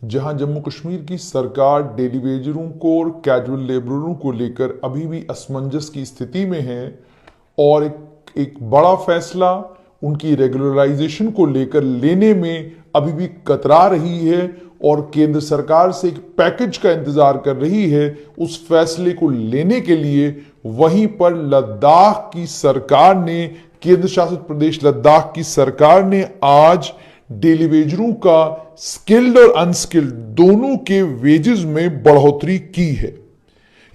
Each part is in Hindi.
जहां जम्मू कश्मीर की सरकार डेली वेजरों को और कैजुअल लेबररों को लेकर अभी भी असमंजस की स्थिति में है और एक बड़ा फैसला उनकी रेगुलराइजेशन को लेकर लेने में अभी भी कतरा रही है और केंद्र सरकार से एक पैकेज का इंतजार कर रही है उस फैसले को लेने के लिए। वहीं पर लद्दाख की सरकार ने, केंद्र शासित प्रदेश लद्दाख की सरकार ने आज डेली वेजरों का स्किल्ड और अनस्किल्ड दोनों के वेजेस में बढ़ोतरी की है।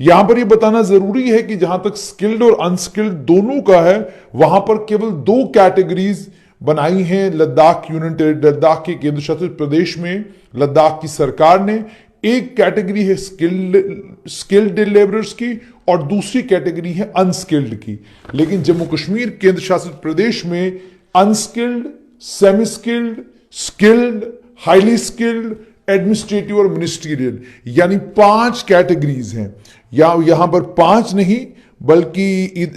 यहां पर यह बताना जरूरी है कि जहां तक स्किल्ड और अनस्किल्ड दोनों का है, वहां पर केवल दो कैटेगरीज बनाई हैं लद्दाख यूनियन टेरिटरी, लद्दाख के केंद्र शासित प्रदेश में लद्दाख की सरकार ने। एक कैटेगरी है स्किल्ड लेबरर्स की और दूसरी कैटेगरी है अनस्किल्ड की। लेकिन जम्मू कश्मीर केंद्र शासित प्रदेश में unskilled, semi skilled, skilled, highly skilled, administrative और मिनिस्ट्रियल यानी 5 कैटेगरीज हैं। यहां पर 5 नहीं बल्कि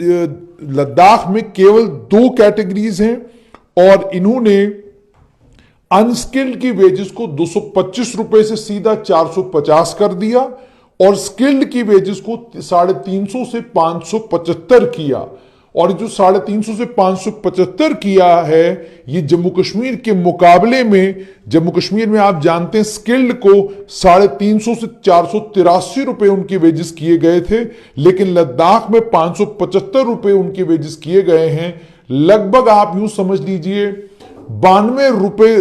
लद्दाख में केवल 2 कैटेगरीज हैं और इन्होंने अनस्किल्ड की वेजेस को 225 रुपए से सीधा 450 कर दिया और स्किल्ड की वेजेस को 350 से 575 किया। और जो 350 से 575 किया है, ये जम्मू कश्मीर के मुकाबले में, जम्मू कश्मीर में आप जानते हैं स्किल्ड को 350 से 483 रुपए उनके वेजेस किए गए थे, लेकिन लद्दाख में 575 रुपए उनके वेजेस किए गए हैं। लगभग आप यूं समझ लीजिए 92 रुपए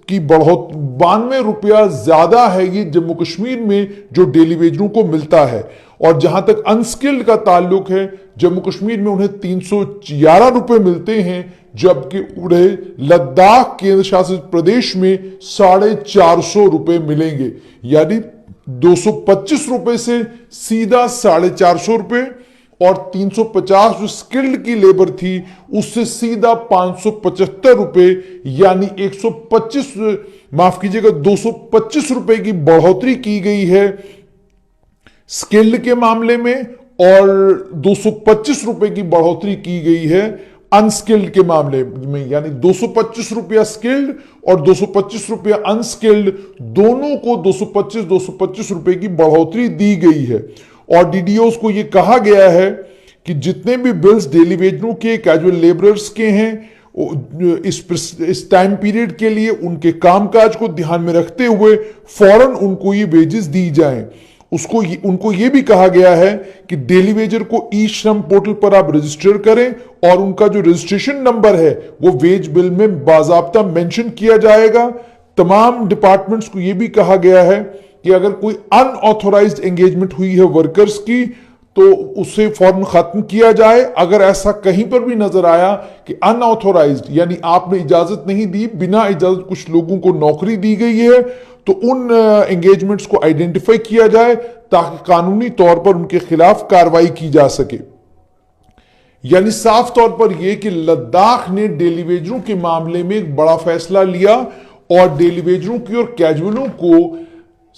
की बढ़ोत 92 रुपया ज्यादा है ये जम्मू कश्मीर में जो डेली वेजरों को मिलता है। और जहां तक अनस्किल्ड का ताल्लुक है, जम्मू कश्मीर में उन्हें 311 रुपए मिलते हैं, जबकि उन्हें लद्दाख केंद्र शासित प्रदेश में 450 रुपए मिलेंगे। यानी 225 रुपए से सीधा 450 रुपए और 350 जो स्किल्ड की लेबर थी उससे सीधा 575 रुपए यानी 125 माफ कीजिएगा 225 रुपए की बढ़ोतरी की गई है स्किल्ड के मामले में और 225 रुपए की बढ़ोतरी की गई है अनस्किल्ड के मामले में। यानी 225 रुपया स्किल्ड और 225 रुपया अनस्किल्ड, दोनों को 225 रुपए की बढ़ोतरी दी गई है। और डीडीओस को यह कहा गया है कि जितने भी बिल्स डेली वेजरों के, कैजुअल लेबरर्स के हैं, इस टाइम पीरियड के लिए उनके कामकाज को ध्यान में रखते हुए फौरन उनको ये वेजेस दी जाएं। उनको ये भी कहा गया है कि डेली वेजर को ई श्रम पोर्टल पर आप रजिस्टर करें और उनका जो रजिस्ट्रेशन नंबर है वो वेज बिल में बाजाब्ता मेंशन किया जाएगा। तमाम डिपार्टमेंट्स को यह भी कहा गया है कि अगर कोई अनऑथोराइज्ड एंगेजमेंट हुई है वर्कर्स की तो उसे फौरन खत्म किया जाए। अगर ऐसा कहीं पर भी नजर आया कि अनऑथोराइज्ड यानी आपने इजाजत नहीं दी, बिना इजाजत कुछ लोगों को नौकरी दी गई है, तो उन एंगेजमेंट्स को आइडेंटिफाई किया जाए ताकि कानूनी तौर पर उनके खिलाफ कार्रवाई की जा सके। यानी साफ तौर पर यह कि लद्दाख ने डेली वेजरों के मामले में एक बड़ा फैसला लिया और डेली वेजरों की और कैजुअलों को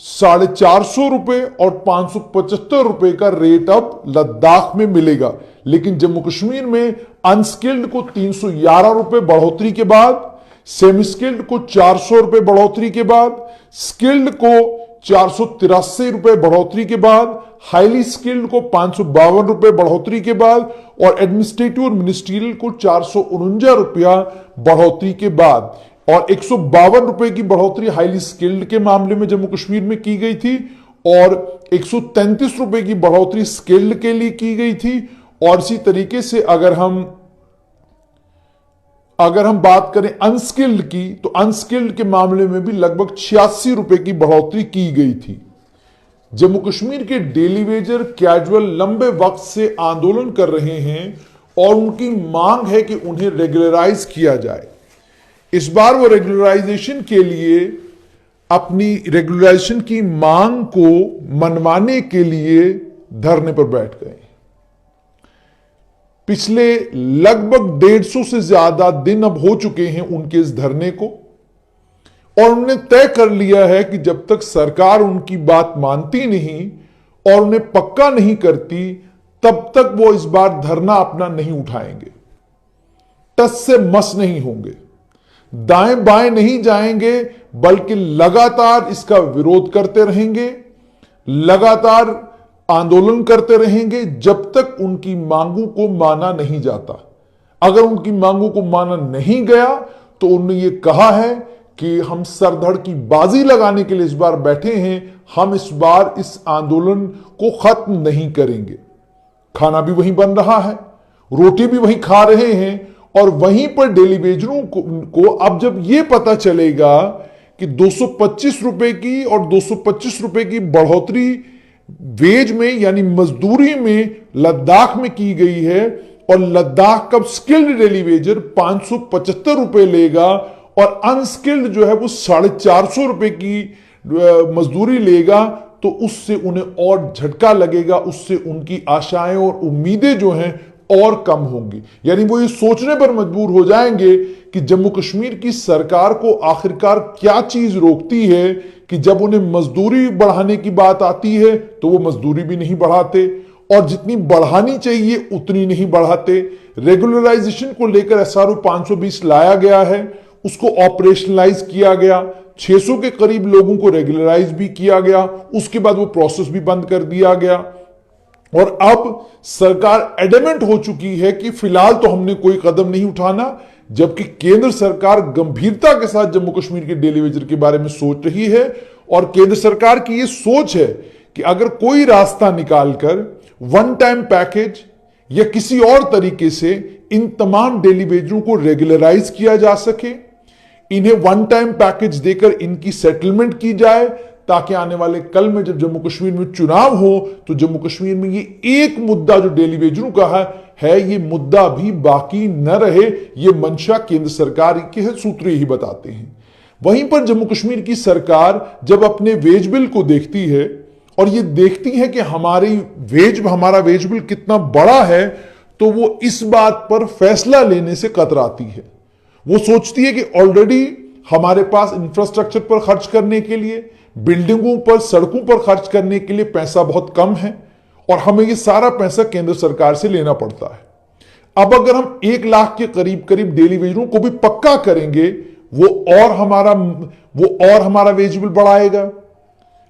450 रुपए और 575 रुपए का रेट अब लद्दाख में मिलेगा। लेकिन जम्मू कश्मीर में अनस्किल्ड को 311 रुपए बढ़ोतरी के बाद, सेमी स्किल्ड को 400 रुपए बढ़ोतरी के बाद, स्किल्ड को 483 रुपए बढ़ोतरी के बाद, हाईली स्किल्ड को 552 रुपए बढ़ोतरी के बाद और एडमिनिस्ट्रेटिव और मिनिस्ट्रियल को 449 रुपया बढ़ोतरी के बाद और 152 रुपए की बढ़ोतरी हाईली स्किल्ड के मामले में जम्मू कश्मीर में की गई थी और 133 रुपए की बढ़ोतरी स्किल्ड के लिए की गई थी। और इसी तरीके से अगर हम बात करें अनस्किल्ड की, तो अनस्किल्ड के मामले में भी लगभग 86 रुपए की बढ़ोतरी की गई थी। जम्मू कश्मीर के डेली वेजर कैजुअल लंबे वक्त से आंदोलन कर रहे हैं और उनकी मांग है कि उन्हें रेगुलराइज किया जाए। इस बार वो रेगुलराइजेशन के लिए अपनी रेगुलराइजेशन की मांग को मनवाने के लिए धरने पर बैठ गए। पिछले लगभग 150 से ज्यादा दिन अब हो चुके हैं उनके इस धरने को और उन्होंने तय कर लिया है कि जब तक सरकार उनकी बात मानती नहीं और उन्हें पक्का नहीं करती तब तक वो इस बार धरना अपना नहीं उठाएंगे, टस से मस नहीं होंगे। दाएं बाएं नहीं जाएंगे, बल्कि लगातार इसका विरोध करते रहेंगे, लगातार आंदोलन करते रहेंगे जब तक उनकी मांगों को माना नहीं जाता। अगर उनकी मांगों को माना नहीं गया तो उन्होंने ये कहा है कि हम सरधड़ की बाजी लगाने के लिए इस बार बैठे हैं, हम इस बार इस आंदोलन को खत्म नहीं करेंगे। खाना भी वहीं बन रहा है, रोटी भी वहीं खा रहे हैं, और वहीं पर डेली वेजरों को अब जब यह पता चलेगा कि 225 रुपए की और 225 रुपए की बढ़ोतरी वेज में यानी मजदूरी में लद्दाख में की गई है, और लद्दाख का स्किल्ड डेली वेजर 575 रुपए लेगा और अनस्किल्ड जो है वो 450 रुपए की मजदूरी लेगा, तो उससे उन्हें और झटका लगेगा, उससे उनकी आशाएं और उम्मीदें जो हैं और कम होंगी। यानी वो ये सोचने पर मजबूर हो जाएंगे कि जम्मू कश्मीर की सरकार को आखिरकार क्या चीज रोकती है कि जब उन्हें मजदूरी बढ़ाने की बात आती है तो वो मजदूरी भी नहीं बढ़ाते, और जितनी बढ़ानी चाहिए उतनी नहीं बढ़ाते। रेगुलराइजेशन को लेकर एसआरओ 520 लाया गया है, उसको ऑपरेशनलाइज किया गया, 600 के करीब लोगों को रेगुलराइज भी किया गया, उसके बाद वो प्रोसेस भी बंद कर दिया गया, और अब सरकार एडमेंट हो चुकी है कि फिलहाल तो हमने कोई कदम नहीं उठाना, जबकि केंद्र सरकार गंभीरता के साथ जम्मू कश्मीर के डेली वेजर के बारे में सोच रही है। और केंद्र सरकार की यह सोच है कि अगर कोई रास्ता निकालकर वन टाइम पैकेज या किसी और तरीके से इन तमाम डेली वेजरों को रेगुलराइज किया जा सके, इन्हें वन टाइम पैकेज देकर इनकी सेटलमेंट की जाए, ताकि आने वाले कल में जब जम्मू कश्मीर में चुनाव हो तो जम्मू कश्मीर में ये एक मुद्दा जो डेली वेजरों का है ये मुद्दा भी बाकी न रहे। ये मंशा केंद्र सरकार के सूत्र ही बताते हैं। वहीं पर जम्मू कश्मीर की सरकार जब अपने वेज बिल को देखती है और ये देखती है कि हमारा वेज बिल कितना बड़ा है, तो वो इस बात पर फैसला लेने से कतराती है। वो सोचती है कि ऑलरेडी हमारे पास इंफ्रास्ट्रक्चर पर खर्च करने के लिए, बिल्डिंगों पर, सड़कों पर खर्च करने के लिए पैसा बहुत कम है, और हमें ये सारा पैसा केंद्र सरकार से लेना पड़ता है। अब अगर हम 1 लाख के करीब करीब डेली वेजरों को भी पक्का करेंगे, वो और हमारा वेज बिल बढ़ाएगा,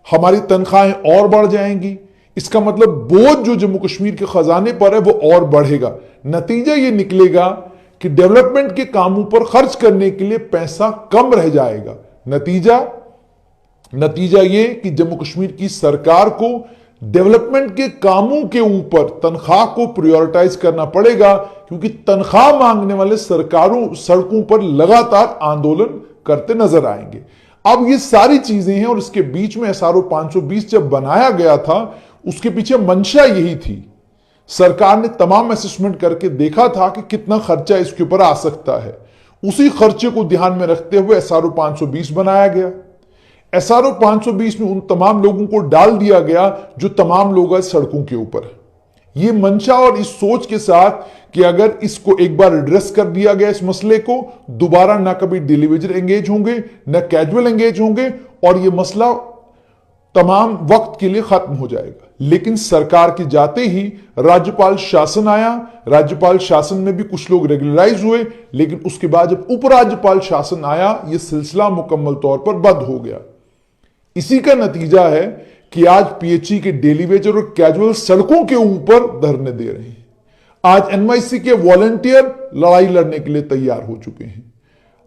हमारी तनख्वाहें और बढ़ जाएंगी। इसका मतलब बोझ जो जम्मू कश्मीर के खजाने पर है वो और बढ़ेगा। नतीजा ये निकलेगा कि डेवलपमेंट के कामों पर खर्च करने के लिए पैसा कम रह जाएगा। नतीजा ये कि जम्मू कश्मीर की सरकार को डेवलपमेंट के कामों के ऊपर तनख्वाह को प्रायोरिटाइज करना पड़ेगा, क्योंकि तनख्वाह मांगने वाले सड़कों पर लगातार आंदोलन करते नजर आएंगे। अब ये सारी चीजें हैं, और इसके बीच में एसआरओ 520 जब बनाया गया था उसके पीछे मंशा यही थी। सरकार ने तमाम असेसमेंट करके देखा था कि कितना खर्चा इसके ऊपर आ सकता है। उसी खर्चे को ध्यान में रखते हुए एसआरओ 520 बनाया गया। एसआरओ 520 में उन तमाम लोगों को डाल दिया गया जो तमाम लोग आज सड़कों के ऊपर है। ये मंशा और इस सोच के साथ कि अगर इसको एक बार एड्रेस कर दिया गया इस मसले को, दोबारा ना कभी डेली वेजर एंगेज होंगे न कैजुअल एंगेज होंगे, और ये मसला तमाम वक्त के लिए खत्म हो जाएगा। लेकिन सरकार के जाते ही राज्यपाल शासन आया, राज्यपाल शासन में भी कुछ लोग रेगुलराइज हुए, लेकिन उसके बाद जब उपराज्यपाल शासन आया यह सिलसिला मुकम्मल तौर पर बंद हो गया। इसी का नतीजा है कि आज पीएचई के डेली वेजर और कैजुअल सड़कों के ऊपर धरने दे रहे हैं। आज एनवाईसी के वॉलंटियर लड़ाई लड़ने के लिए तैयार हो चुके हैं।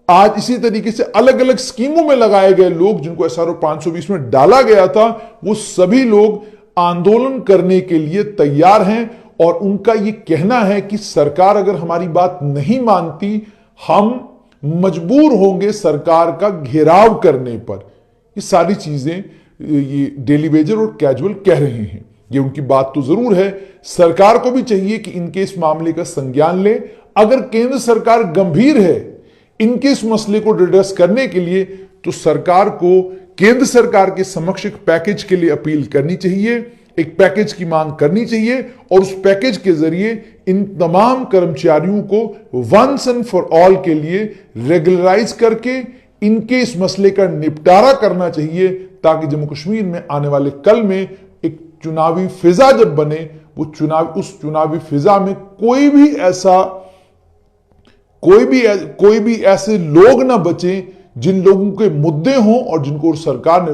आज इसी तरीके से अलग अलग स्कीमों में लगाए गए लोग जिनको एसआरओ 520 में डाला गया था, वो सभी लोग आंदोलन करने के लिए तैयार हैं, और उनका यह कहना है कि सरकार अगर हमारी बात नहीं मानती, हम मजबूर होंगे सरकार का घेराव करने पर। ये सारी चीजें ये डेली वेजर और कैजुअल कह रहे हैं। ये उनकी बात तो जरूर है। सरकार को भी चाहिए कि इनके इस मामले का संज्ञान ले। अगर केंद्र सरकार गंभीर है इनके इस मसले को एड्रेस करने के लिए, तो सरकार को केंद्र सरकार के समक्ष एक पैकेज के लिए अपील करनी चाहिए, एक पैकेज की मांग करनी चाहिए, और उस पैकेज के जरिए इन तमाम कर्मचारियों को वंस एंड फॉर ऑल के लिए रेगुलराइज करके इनके इस मसले का निपटारा करना चाहिए, ताकि जम्मू कश्मीर में आने वाले कल में एक चुनावी फिजा जब बने, उस चुनावी फिजा में कोई भी ऐसा कोई भी ऐसे लोग ना बचे जिन लोगों के मुद्दे हों और जिनको सरकार ने